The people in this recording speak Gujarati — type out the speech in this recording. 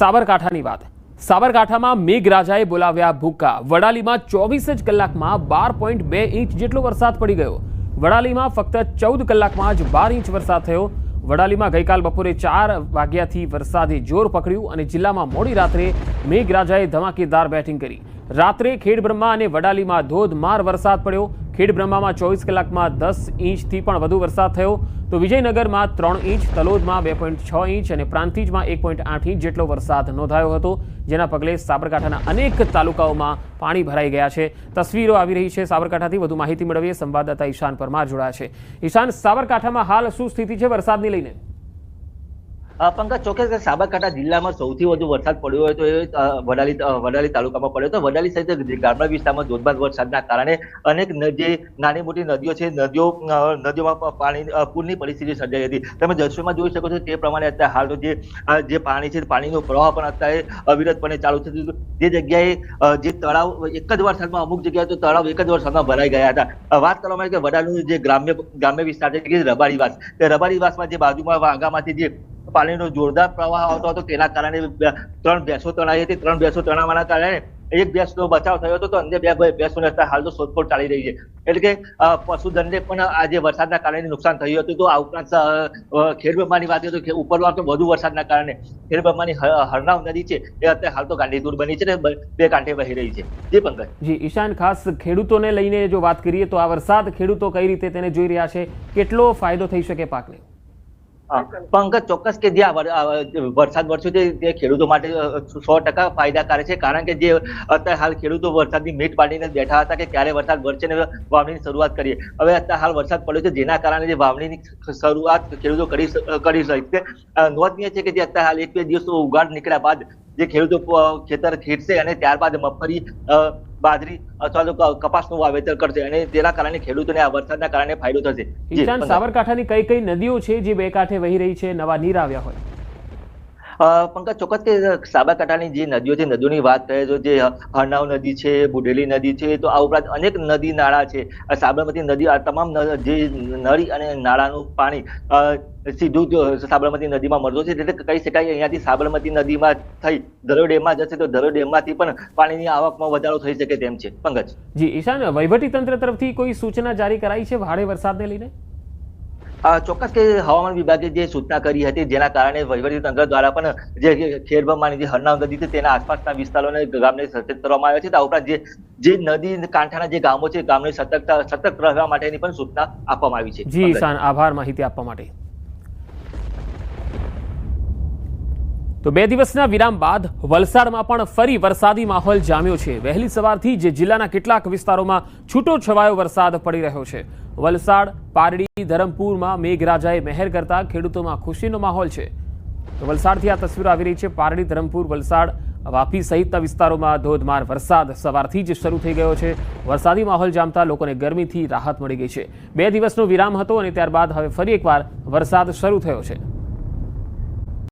સાબરકાંઠાની વાત સાબરકાંઠામાં મેઘરાજાએ બોલાવ્યા ભૂક્કા વડાલીમાં 24 જ કલાકમાં 12.2 ઇંચ જેટલો વરસાદ પડી ગયો। વડાલીમાં ફક્ત 14 કલાકમાં જ 12 ઇંચ વરસાદ થયો। વડાલીમાં ગઈકાલ બપોરે 4 વાગ્યાથી વરસાદે જોર પકડ્યું અને જિલ્લામાં મોડી રાત્રે મેઘરાજાએ ધમાકેદાર બેટિંગ કરી। રાત્રે ખેડબ્રહ્મા અને વડાલીમાં ધોધમાર વરસાદ પડ્યો। ખેડબ્રહ્મામાં 24 કલાકમાં 10 ઇંચથી પણ વધુ વરસાદ થયો તો વિજયનગરમાં 3 ઇંચ, તલોદમાં 2.6 ઇંચ અને પ્રાંતિજમાં 1.8 ઇંચ જેટલો વરસાદ નોંધાયો હતો, જેના પગલે સાબરકાંઠાના અનેક તાલુકાઓમાં પાણી ભરાઈ ગયા છે। તસવીરો આવી રહી છે સાબરકાંઠાથી। વધુ માહિતી મેળવીએ સંવાદદાતા ઈશાન પરમાર જોડાયા છે। ઈશાન, સાબરકાંઠામાં હાલ શું સ્થિતિ છે વરસાદને લઈને? પંકજ, ચોક્કસ સાબરકાંઠા જિલ્લામાં સૌથી વધુ વરસાદ પડ્યો હોય તો એ વડાલી તાલુકામાં પડ્યો તો વડાલી સહિત ગ્રામ્ય વિસ્તારમાં ધોધમાર વરસાદના કારણે અનેક જે નાની મોટી નદીઓ છે નદીઓમાં પાણી પૂરની પરિસ્થિતિ સર્જાઈ હતી। તમે દ્રશ્યોમાં જોઈ શકો છો તે પ્રમાણે અત્યારે હાલ જે પાણી છે પાણીનો પ્રવાહ પણ અત્યારે અવિરતપણે ચાલુ છે। જે જગ્યાએ જે તળાવ એક જ વરસાદમાં અમુક જગ્યાએ તો તળાવ એક જ વરસાદમાં ભરાઈ ગયા હતા। વાત કરવામાં આવે કે વડાલીનું જે ગ્રામ્ય વિસ્તાર છે કે રબારીવાસ, તે રબારીવાસમાં જે બાજુમાં વાઘામાંથી જે પાણીનો જોરદાર પ્રવાહ આવતો હતો તેના કારણે 3 ભેંસો તણાઈ હતી। 3 ભેંસો તણાવવાના કારણે એક ભેંસનો બચાવ થયો હતો તો અન્ય 2 ભેંસોને હાલ તો શોધખોળ ચાલી રહી છે। એટલે કે પશુધનને પણ આજે વરસાદના કારણે નુકસાન થયું હતું। તો આ ઉપરાંત ખેડબ્રહ્માની વાત કરીએ તો ઉપરવાસ તો વધુ વરસાદના કારણે ખેડબ્રહ્માની હરનાવ નદી છે એ અત્યારે હાલ તો ગાંડીતુર બની છે ને 2 કાંઠે વહી રહી છે। જી પંકજ। જી ઈશાન, ખાસ ખેડૂતોને લઈને જો વાત કરીએ તો આ વરસાદ ખેડૂતો કઈ રીતે તેને જોઈ રહ્યા છે, કેટલો ફાયદો થઈ શકે પાકને? પંકજ, ચોક્કસ કે જે વરસાદ વરસ્યો છે તે ખેડૂતો માટે 100% ફાયદાકારક છે। કારણ કે જે અત્યારે હાલ ખેડૂતો વરસાદની મીટ પાડીને બેઠા હતા કે ક્યારે વરસાદ વરસે ને વાવણીની શરૂઆત કરીએ। હવે અત્યારે હાલ વરસાદ પડ્યો છે જેના કારણે જે વાવણીની શરૂઆત ખેડૂતો કરી શકશે। નોંધનીય છે કે જે અત્યારે હાલ 1-2 દિવસ ઉગાડ નીકળ્યા બાદ જે ખેડૂતો ખેતર ખેડશે અને ત્યારબાદ મગફળી, બાજરી અથવા તો કપાસનું વાવેતર કરશે અને તેના કારણે ખેડૂતોને આ વરસાદના કારણે ફાયદો થશે। ઈશાન, સાબરકાંઠાની કઈ કઈ નદીઓ છે જે 2 કાંઠે વહી રહી છે, નવા નીર આવ્યા હોય? પંકજ, ચોક્કસ કે સાબરકાંઠાની જે નદીઓ છે નદીઓની વાત કરીએ તો જે હરનાવ નદી છે, બુઢેલી નદી છે, તો આ ઉપરાંત અનેક નદી નાળા છે। સાબરમતી નદી આ તમામ જે નળી અને નાળાનું પાણી સીધું સાબરમતી નદીમાં મળતું છે। એટલે કહી શકાય અહીંયાથી સાબરમતી નદીમાં થઈ ધરોઈ ડેમમાં જશે તો ધરોઈ ડેમમાંથી પણ પાણીની આવકમાં વધારો થઈ શકે તેમ છે। પંકજ। જી ઈશાન, વહીવટી તંત્ર તરફથી કોઈ સૂચના જારી કરાઈ છે ભારે વરસાદને લઈને? ચોક્કસ કે હવામાન વિભાગે જે સૂચના કરી હતી જેના કારણે વહીવટી તંત્ર દ્વારા પણ જે ખેડબ્રહ્માની જે હરનાવ નદી છે તેના આસપાસના વિસ્તારોને ગામને સચેત કરવામાં આવ્યા છે। આ ઉપરાંત જે નદી કાંઠાના જે ગામો છે ગામને સતર્ક રહેવા માટેની પણ સૂચના આપવામાં આવી છે। જી ઈશાન, આભાર માહિતી આપવા માટે। તો 2 દિવસના વિરામ બાદ વલસાડમાં પણ ફરી વરસાદી માહોલ જામ્યો છે। વહેલી સવારથી જે જિલ્લાના કેટલાક વિસ્તારોમાં છૂટો છવાયો વરસાદ પડી રહ્યો છે। વલસાડ, પારડી, ધરમપુરમાં મેઘરાજાએ મહેર કરતા ખેડૂતોમાં ખુશીનો માહોલ છે। તો વલસાડથી આ તસવીરો આવી રહી છે। પારડી, ધરમપુર, વલસાડ, વાપી સહિતના વિસ્તારોમાં ધોધમાર વરસાદ સવારથી જ શરૂ થઈ ગયો છે। વરસાદી માહોલ જામતા લોકોને ગરમીથી રાહત મળી ગઈ છે। 2 દિવસનો વિરામ હતો અને ત્યારબાદ હવે ફરી એકવાર વરસાદ શરૂ થયો છે।